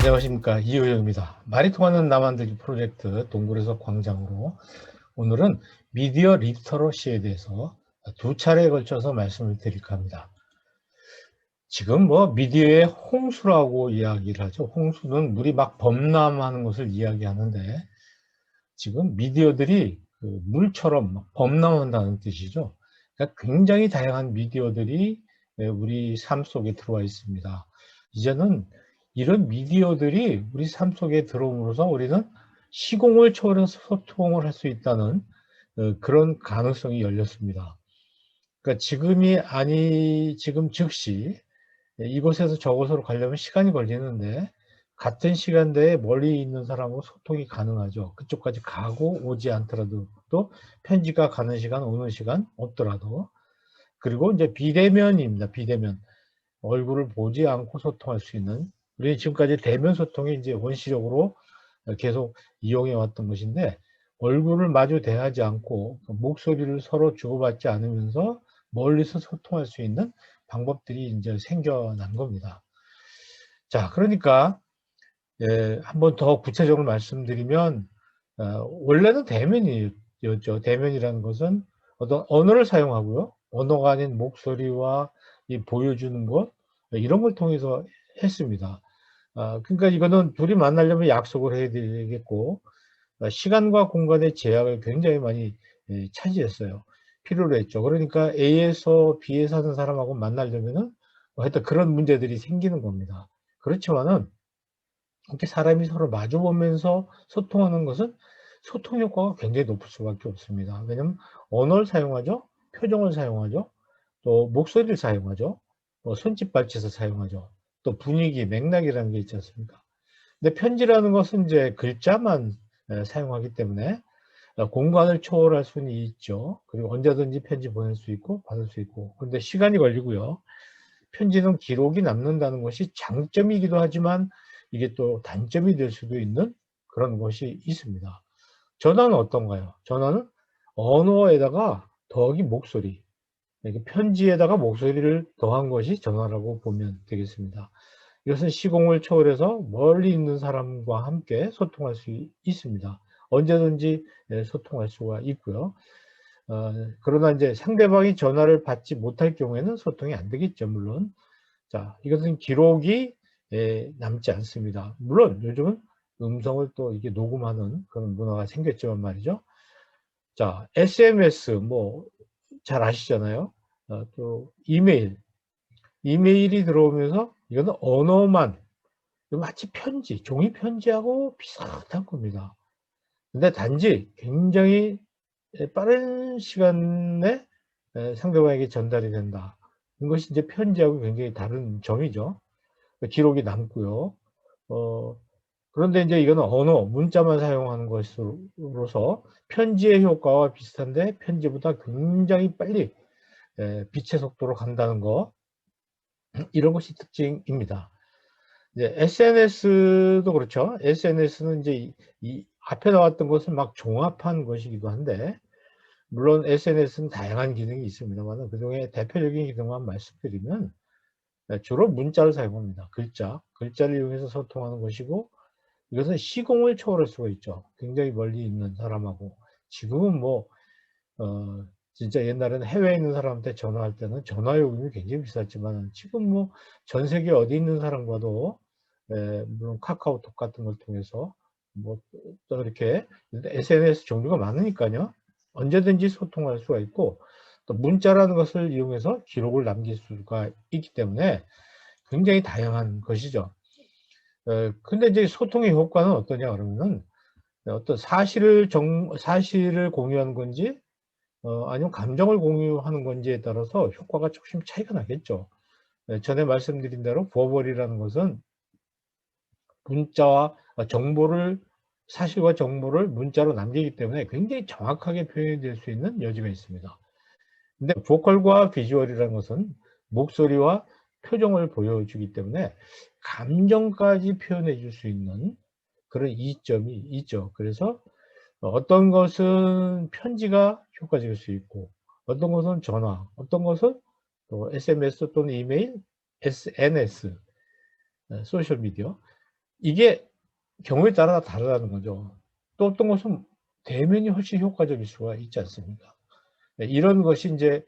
안녕하십니까, 이효영입니다. 말이 통하는 나만들기 프로젝트 동굴에서 광장으로 오늘은 미디어 리터러시에 대해서 두 차례에 걸쳐서 말씀을 드릴까 합니다. 지금 미디어의 홍수라고 이야기를 하죠. 홍수는 물이 막 범람하는 것을 이야기하는데, 지금 미디어들이 그 물처럼 막 범람한다는 뜻이죠. 그러니까 굉장히 다양한 미디어들이 우리 삶 속에 들어와 있습니다. 이제는 이런 미디어들이 우리 삶 속에 들어옴으로써 우리는 시공을 초월해서 소통을 할 수 있다는 그런 가능성이 열렸습니다. 그러니까 지금 즉시 이곳에서 저곳으로 가려면 시간이 걸리는데, 같은 시간대에 멀리 있는 사람하고 소통이 가능하죠. 그쪽까지 가고 오지 않더라도, 또 편지가 가는 시간, 오는 시간 없더라도. 그리고 이제 비대면입니다. 비대면. 얼굴을 보지 않고 소통할 수 있는, 우리는 지금까지 대면 소통이 이제 원시적으로 계속 이용해 왔던 것인데, 얼굴을 마주 대하지 않고 목소리를 서로 주고받지 않으면서 멀리서 소통할 수 있는 방법들이 이제 생겨난 겁니다. 자, 그러니까 한번 더 구체적으로 말씀드리면, 원래는 대면이었죠. 대면이라는 것은 어떤 언어를 사용하고요, 언어가 아닌 목소리와 이 보여주는 것, 이런 걸 통해서 했습니다. 그러니까 이거는 둘이 만나려면 약속을 해야 되겠고, 시간과 공간의 제약을 굉장히 많이 차지했어요. 필요로 했죠. 그러니까 A에서 B에 사는 사람하고 만나려면은 하여튼 그런 문제들이 생기는 겁니다. 그렇지만은 이렇게 사람이 서로 마주 보면서 소통하는 것은 소통 효과가 굉장히 높을 수밖에 없습니다. 왜냐하면 언어를 사용하죠, 표정을 사용하죠, 또 목소리를 사용하죠, 손짓 발짓을 사용하죠, 또 분위기, 맥락이라는 게 있지 않습니까? 근데 편지라는 것은 이제 글자만 사용하기 때문에 공간을 초월할 수는 있죠. 그리고 언제든지 편지 보낼 수 있고 받을 수 있고. 그런데 시간이 걸리고요. 편지는 기록이 남는다는 것이 장점이기도 하지만 이게 또 단점이 될 수도 있는 그런 것이 있습니다. 전화는 어떤가요? 전화는 언어에다가 더하기 목소리, 이렇게 편지에다가 목소리를 더한 것이 전화라고 보면 되겠습니다. 이것은 시공을 초월해서 멀리 있는 사람과 함께 소통할 수 있습니다. 언제든지 소통할 수가 있고요. 그러나 이제 상대방이 전화를 받지 못할 경우에는 소통이 안 되겠죠, 물론. 자, 이것은 기록이 남지 않습니다. 물론 요즘은 음성을 또 이게 녹음하는 그런 문화가 생겼지만 말이죠. 자, SMS 잘 아시잖아요. 또 이메일이 들어오면서 이거는 언어만, 마치 편지, 종이 편지하고 비슷한 겁니다. 근데 단지 굉장히 빠른 시간에 상대방에게 전달이 된다. 이것이 이제 편지하고 굉장히 다른 점이죠. 기록이 남고요. 어 그런데 인제 이거는 언어, 문자만 사용하는 것으로서 편지의 효과와 비슷한데 편지보다 굉장히 빨리 빛의 속도로 간다는 거, 이런 것이 특징입니다. 이제 SNS도 그렇죠. SNS는 인제 이 앞에 나왔던 것을 막 종합한 것이기도 한데, 물론 SNS는 다양한 기능이 있습니다마는 그중에 대표적인 기능만 말씀드리면 주로 문자를 사용합니다. 글자를 이용해서 소통하는 것이고, 이것은 시공을 초월할 수가 있죠. 굉장히 멀리 있는 사람하고. 지금은 진짜 옛날에는 해외에 있는 사람한테 전화할 때는 전화 요금이 굉장히 비쌌지만, 지금 전 세계 어디 있는 사람과도 물론 카카오톡 같은 걸 통해서 또 이렇게 SNS 종류가 많으니까요, 언제든지 소통할 수가 있고, 또 문자라는 것을 이용해서 기록을 남길 수가 있기 때문에 굉장히 다양한 것이죠. 근데 이제 소통의 효과는 어떠냐 그러면은, 어떤 사실을 공유하는 건지 아니면 감정을 공유하는 건지에 따라서 효과가 조금 차이가 나겠죠. 전에 말씀드린 대로 버벌이라는 것은 문자와 사실과 정보를 문자로 남기기 때문에 굉장히 정확하게 표현이 될 수 있는 여지가 있습니다. 근데 보컬과 비주얼이라는 것은 목소리와 표정을 보여주기 때문에 감정까지 표현해 줄 수 있는 그런 이점이 있죠. 그래서 어떤 것은 편지가 효과적일 수 있고, 어떤 것은 전화, 어떤 것은 또 SMS 또는 이메일, SNS, 소셜 미디어, 이게 경우에 따라 다르다는 거죠. 또 어떤 것은 대면이 훨씬 효과적일 수가 있지 않습니까? 네, 이런 것이 이제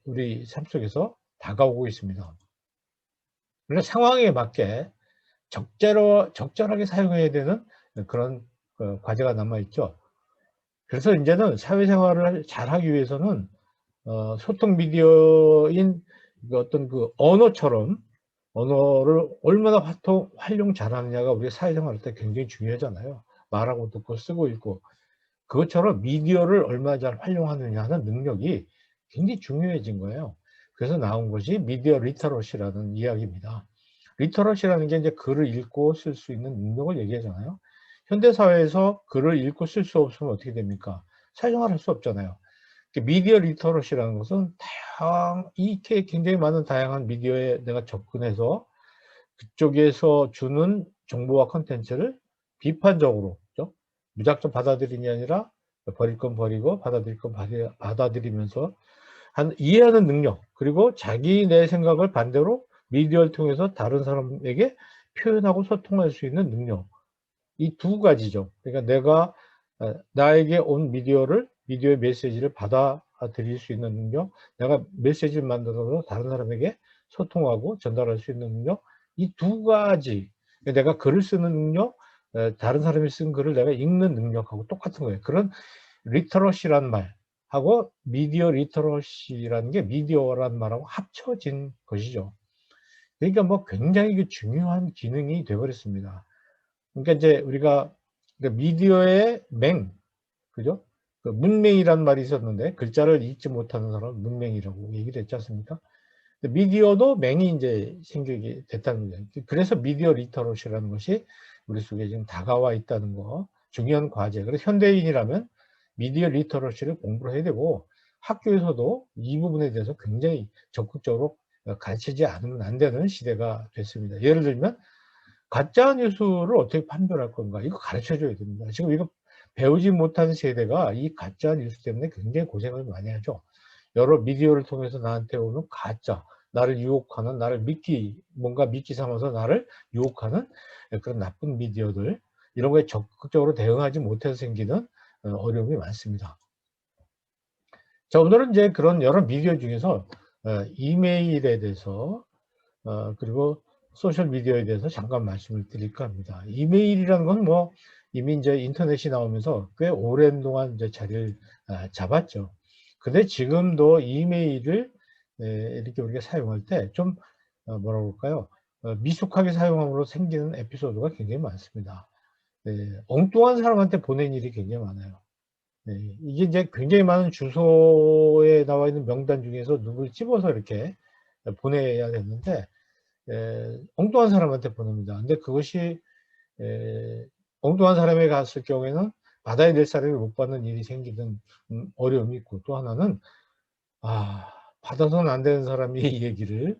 우리 삶 속에서 다가오고 있습니다. 그래서 상황에 맞게 적절하게 사용해야 되는 그런 과제가 남아 있죠. 그래서 인제는 사회생활을 잘하기 위해서는 소통 미디어인 그 어떤 그 언어처럼 언어를 얼마나 활용 잘하느냐가 우리 사회생활 할 때 굉장히 중요하잖아요. 말하고 듣고 쓰고 읽고. 그것처럼 미디어를 얼마나 잘 활용하느냐 하는 능력이 굉장히 중요해진 거예요. 그래서 나온 것이 미디어 리터러시라는 이야기입니다. 리터러시라는 게 이제 글을 읽고 쓸 수 있는 능력을 얘기하잖아요. 현대 사회에서 글을 읽고 쓸 수 없으면 어떻게 됩니까? 사회생활 할 수 없잖아요. 미디어 리터러시라는 것은 이렇게 굉장히 많은 다양한 미디어에 내가 접근해서 그쪽에서 주는 정보와 콘텐츠를 비판적으로, 그죠? 무작정 받아들이는 게 아니라 버릴 건 버리고 받아들일 건 받아들이면서 이해하는 능력, 그리고 자기 내 생각을 반대로 미디어를 통해서 다른 사람에게 표현하고 소통할 수 있는 능력. 이 두 가지죠. 그러니까 내가 나에게 온 미디어의 메시지를 받아들일 수 있는 능력, 내가 메시지를 만들어서 다른 사람에게 소통하고 전달할 수 있는 능력, 이 두 가지. 내가 글을 쓰는 능력, 다른 사람이 쓴 글을 내가 읽는 능력하고 똑같은 거예요. 그런 리터러시라는 말하고 미디어 리터러시라는 게 미디어라는 말하고 합쳐진 것이죠. 그러니까 뭐 굉장히 중요한 기능이 되어 버렸습니다. 그러니까 이제 우리가 미디어의 그죠? 그 문맹이라는 말이 있었는데 글자를 읽지 못하는 사람은 문맹이라고 얘기를 했지 않습니까? 미디어도 맹이 이제 생기게 됐다는 거예요. 그래서 미디어 리터러시라는 것이 우리 속에 지금 다가와 있다는 거, 중요한 과제. 그래서 현대인이라면 미디어 리터러시를 공부를 해야 되고 학교에서도 이 부분에 대해서 굉장히 적극적으로 가르치지 않으면 안 되는 시대가 됐습니다. 예를 들면 가짜 뉴스를 어떻게 판별할 건가? 이거 가르쳐 줘야 됩니다. 지금 이거 배우지 못한 세대가 이 가짜 뉴스 때문에 굉장히 고생을 많이 하죠. 여러 미디어를 통해서 나한테 오는 가짜, 나를 유혹하는, 뭔가 믿기 삼아서 나를 유혹하는 그런 나쁜 미디어들, 이런 거에 적극적으로 대응하지 못해서 생기는 어려움이 많습니다. 자, 오늘은 이제 그런 여러 미디어 중에서 이메일에 대해서 그리고 소셜 미디어에 대해서 잠깐 말씀을 드릴까 합니다. 이메일이라는 건 뭐 이미 이제 인터넷이 나오면서 꽤 오랜 동안 이제 자리를 잡았죠. 근데 지금도 이메일을 이렇게 우리가 사용할 때 좀 뭐라고 그럴까요? 미숙하게 사용함으로 생기는 에피소드가 굉장히 많습니다. 엉뚱한 사람한테 보낸 일이 굉장히 많아요. 이게 이제 굉장히 많은 주소에 나와 있는 명단 중에서 누구를 집어서 이렇게 보내야 되는데 엉뚱한 사람한테 보냅니다. 근데 그것이 엉뚱한 사람에게 갔을 경우에는 받아야 될 사람이 못 받는 일이 생기는 어려움이 있고, 또 하나는 받아서는 안 되는 사람이 이 얘기를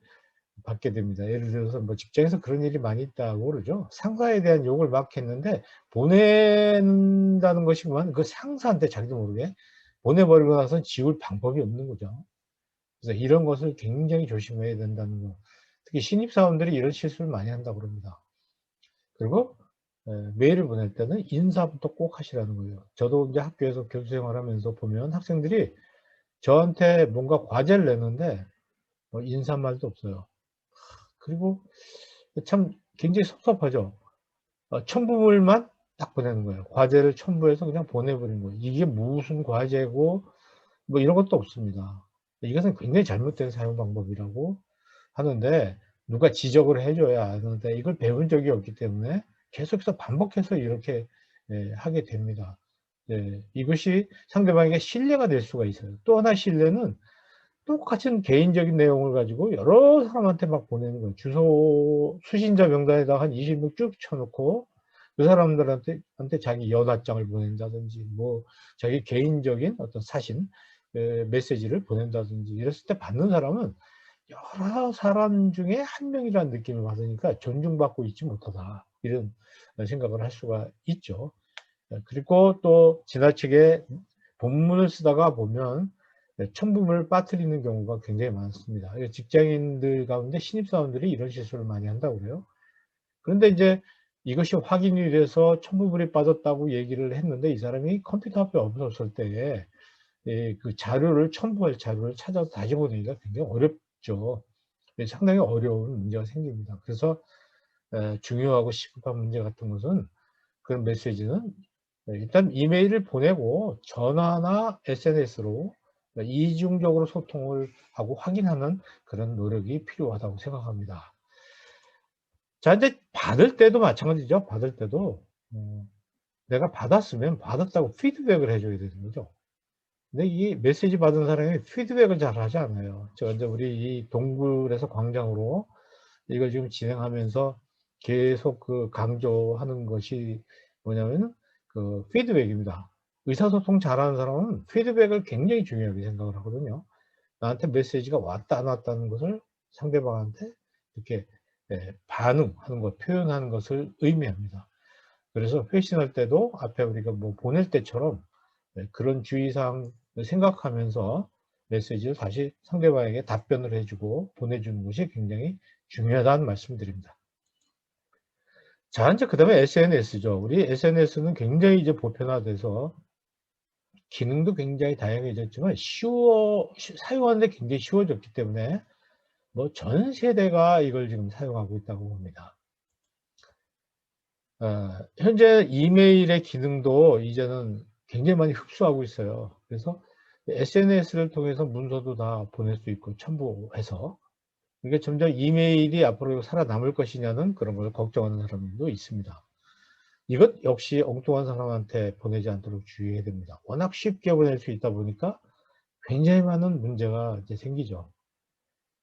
받게 됩니다. 예를 들어서 뭐 직장에서 그런 일이 많이 있다고 그러죠. 상사에 대한 욕을 막 했는데 보낸다는 것이구만, 그 상사한테 자기도 모르게 보내버리고 나서는 지울 방법이 없는 거죠. 그래서 이런 것을 굉장히 조심해야 된다는 거. 특히 신입사원들이 이런 실수를 많이 한다고 그럽니다. 그리고 메일을 보낼 때는 인사부터 꼭 하시라는 거예요. 저도 이제 학교에서 교수 생활하면서 보면 학생들이 저한테 뭔가 과제를 내는데 인사말도 없어요. 그리고 참 굉장히 섭섭하죠. 첨부물만 딱 보내는 거예요. 과제를 첨부해서 그냥 보내버린 거예요. 이게 무슨 과제고 뭐 이런 것도 없습니다. 이것은 굉장히 잘못된 사용 방법이라고 하는데, 누가 지적을 해줘야 하는데 이걸 배운 적이 없기 때문에 계속해서 반복해서 이렇게 하게 됩니다. 이것이 상대방에게 신뢰가 될 수가 있어요. 또 하나 신뢰는 똑같은 개인적인 내용을 가지고 여러 사람한테 막 보내는 거예요. 주소 수신자 명단에다가 한 20명 쭉 쳐놓고 그 사람들한테 자기 연하장을 보낸다든지 뭐 자기 개인적인 어떤 사신 메시지를 보낸다든지 이랬을 때 받는 사람은 여러 사람 중에 한 명이라는 느낌을 받으니까 존중받고 있지 못하다, 이런 생각을 할 수가 있죠. 그리고 또 지나치게 본문을 쓰다가 보면 첨부물을 빠뜨리는 경우가 굉장히 많습니다. 직장인들 가운데 신입사원들이 이런 실수를 많이 한다고 그래요. 그런데 이제 이것이 확인이 돼서 첨부물이 빠졌다고 얘기를 했는데 이 사람이 컴퓨터 앞에 없었을 때에 그 자료를 첨부할 자료를 찾아서 다시 보내기가 굉장히 어렵죠. 상당히 어려운 문제가 생깁니다. 그래서 중요하고 시급한 문제 같은 것은 그런 메시지는 일단 이메일을 보내고 전화나 SNS로 이중적으로 소통을 하고 확인하는 그런 노력이 필요하다고 생각합니다. 자, 이제 받을 때도 마찬가지죠. 받을 때도 내가 받았으면 받았다고 피드백을 해줘야 되는 거죠. 근데 이 메시지 받은 사람이 피드백을 잘 하지 않아요. 제가 이제 우리 이 동굴에서 광장으로 이걸 지금 진행하면서 계속 그 강조하는 것이 뭐냐면은 그 피드백입니다. 의사소통 잘하는 사람은 피드백을 굉장히 중요하게 생각을 하거든요. 나한테 메시지가 왔다 안 왔다는 것을 상대방한테 이렇게 반응하는 것, 표현하는 것을 의미합니다. 그래서 회신할 때도 앞에 우리가 뭐 보낼 때처럼 그런 주의사항을 생각하면서 메시지를 다시 상대방에게 답변을 해주고 보내주는 것이 굉장히 중요하다는 말씀드립니다. 자, 이제 그 다음에 SNS죠. 우리 SNS는 굉장히 이제 보편화돼서 기능도 굉장히 다양해졌지만 사용하는데 굉장히 쉬워졌기 때문에 뭐 전 세대가 이걸 지금 사용하고 있다고 봅니다. 현재 이메일의 기능도 이제는 굉장히 많이 흡수하고 있어요. 그래서 SNS를 통해서 문서도 다 보낼 수 있고 첨부해서 이게 점점 이메일이 앞으로 살아남을 것이냐는 그런 걸 걱정하는 사람도 있습니다. 이것 역시 엉뚱한 사람한테 보내지 않도록 주의해야 됩니다. 워낙 쉽게 보낼 수 있다 보니까 굉장히 많은 문제가 이제 생기죠.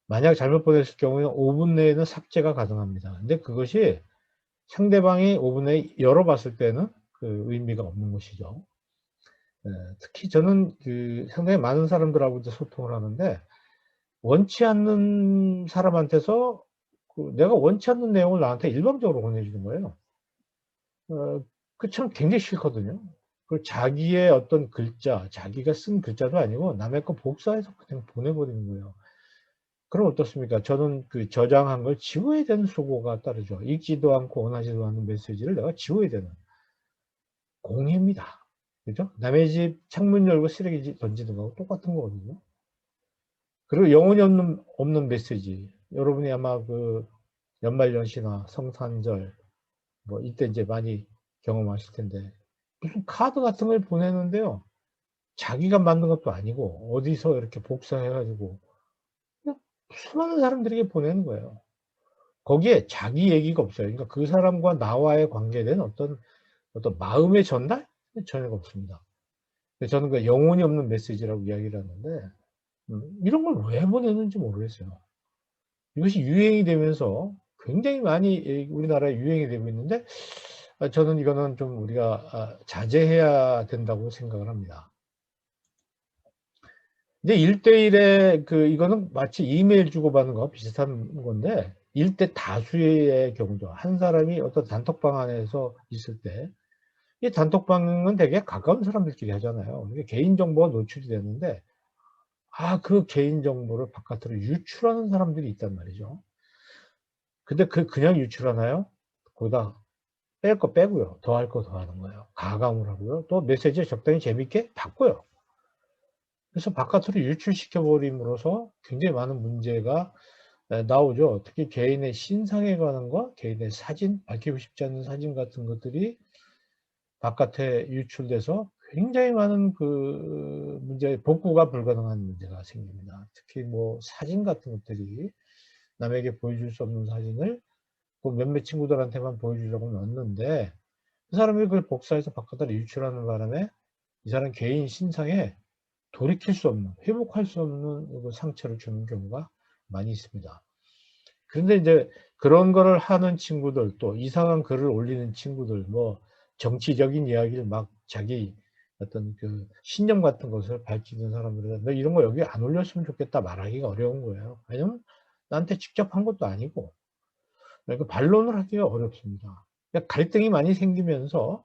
만약 잘못 보냈을 경우에 5분 내에는 삭제가 가능합니다. 근데 그것이 상대방이 5분 내에 열어봤을 때는 그 의미가 없는 것이죠. 특히 저는 그 상당히 많은 사람들하고 이제 소통을 하는데 원치 않는 사람한테서 내가 원치 않는 내용을 나한테 일방적으로 보내주는 거예요. 그 참 굉장히 싫거든요. 그 자기의 어떤 글자, 자기가 쓴 글자도 아니고 남의 거 복사해서 그냥 보내버리는 거예요. 그럼 어떻습니까? 저는 그 저장한 걸 지워야 되는 수고가 따르죠. 읽지도 않고 원하지도 않는 메시지를 내가 지워야 되는 공해입니다. 그죠? 남의 집 창문 열고 쓰레기 던지는 거하고 똑같은 거거든요. 그리고 영혼이 없는 메시지. 여러분이 아마 그 연말연시나 성탄절, 뭐 이때 이제 많이 경험하실 텐데, 무슨 카드 같은 걸 보내는데요. 자기가 만든 것도 아니고, 어디서 이렇게 복사해가지고, 그냥 수많은 사람들에게 보내는 거예요. 거기에 자기 얘기가 없어요. 그러니까 그 사람과 나와의 관계된 어떤 마음의 전달? 전혀 없습니다. 저는 그 영혼이 없는 메시지라고 이야기를 하는데, 이런 걸 왜 보내는지 모르겠어요. 이것이 유행이 되면서 굉장히 많이 우리나라에 유행이 되고 있는데, 저는 이거는 좀 우리가 자제해야 된다고 생각을 합니다. 근데 1대1의 이거는 마치 이메일 주고받는 거 비슷한 건데, 1대 다수의 경우죠. 한 사람이 어떤 단톡방 안에서 있을 때, 이 단톡방은 되게 가까운 사람들끼리 하잖아요. 이게 개인정보가 노출이 되는데, 그 개인정보를 바깥으로 유출하는 사람들이 있단 말이죠. 근데 그냥 유출하나요? 거기다 뺄 거 빼고요. 더할 거 더하는 거예요. 가감을 하고요. 또 메시지를 적당히 재밌게 바꿔요. 그래서 바깥으로 유출시켜 버림으로써 굉장히 많은 문제가 나오죠. 특히 개인의 신상에 관한 거, 개인의 사진, 밝히고 싶지 않은 사진 같은 것들이 바깥에 유출돼서 굉장히 많은 문제, 복구가 불가능한 문제가 생깁니다. 특히 뭐 사진 같은 것들이 남에게 보여줄 수 없는 사진을 몇몇 친구들한테만 보여주려고 넣었는데 그 사람이 그걸 복사해서 바깥으로 유출하는 바람에 이 사람 개인 신상에 돌이킬 수 없는, 회복할 수 없는 그 상처를 주는 경우가 많이 있습니다. 그런데 이제 그런 거를 하는 친구들, 또 이상한 글을 올리는 친구들, 뭐 정치적인 이야기를 막 자기 어떤 신념 같은 것을 밝히는 사람들은 너 이런 거 여기 안 올렸으면 좋겠다 말하기가 어려운 거예요. 왜냐면 나한테 직접 한 것도 아니고, 그러니까 반론을 하기가 어렵습니다. 그러니까 갈등이 많이 생기면서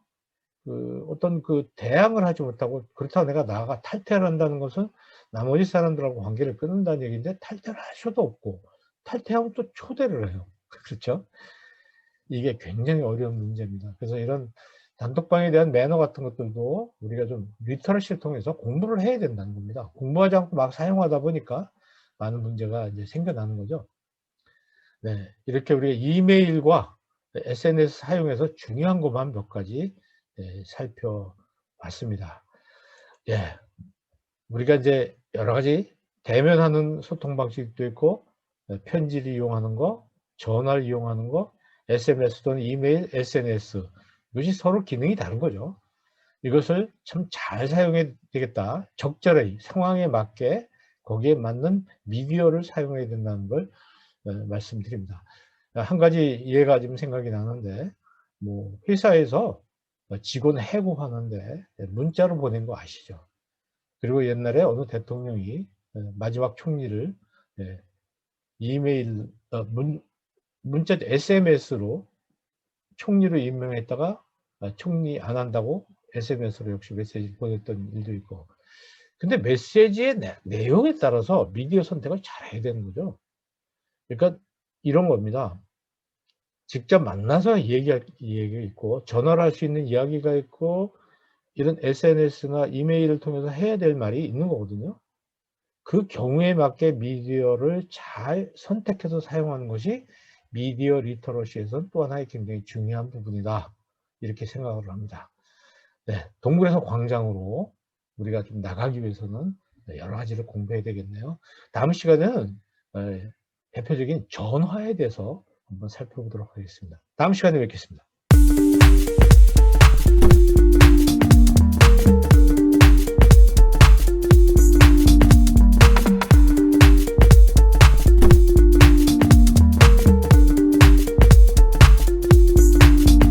어떤 대항을 하지 못하고, 그렇다고 내가 나아가 탈퇴를 한다는 것은 나머지 사람들하고 관계를 끊는다는 얘기인데 탈퇴를 할 수도 없고 탈퇴하면 또 초대를 해요. 그렇죠? 이게 굉장히 어려운 문제입니다. 그래서 이런 단톡방에 대한 매너 같은 것들도 우리가 좀 리터러시를 통해서 공부를 해야 된다는 겁니다. 공부하지 않고 막 사용하다 보니까 많은 문제가 이제 생겨나는 거죠. 네, 이렇게 우리가 이메일과 SNS 사용해서 중요한 것만 몇 가지 살펴봤습니다. 예, 우리가 이제 여러 가지 대면하는 소통 방식도 있고, 편지를 이용하는 거, 전화를 이용하는 거, SMS 또는 이메일, SNS, 이것이 서로 기능이 다른 거죠. 이것을 참 잘 사용해야 되겠다. 적절히 상황에 맞게 거기에 맞는 미디어를 사용해야 된다는 걸 말씀드립니다. 한 가지 예가 지금 생각이 나는데, 뭐 회사에서 직원 해고하는데 문자로 보낸 거 아시죠? 그리고 옛날에 어느 대통령이 마지막 총리를 이메일, 문자 SMS로 총리로 임명했다가 총리 안 한다고 SMS로 역시 메시지를 보냈던 일도 있고. 근데 메시지의 내용에 따라서 미디어 선택을 잘 해야 되는 거죠. 그러니까 이런 겁니다. 직접 만나서 얘기할 얘기가 있고, 전화를 할 수 있는 이야기가 있고, 이런 SNS나 이메일을 통해서 해야 될 말이 있는 거거든요. 그 경우에 맞게 미디어를 잘 선택해서 사용하는 것이 미디어 리터러시에서는 또 하나의 굉장히 중요한 부분이다. 이렇게 생각을 합니다. 네, 동굴에서 광장으로 우리가 좀 나가기 위해서는 여러 가지를 공부해야 되겠네요. 다음 시간에는 대표적인 전화에 대해서 한번 살펴보도록 하겠습니다. 다음 시간에 뵙겠습니다.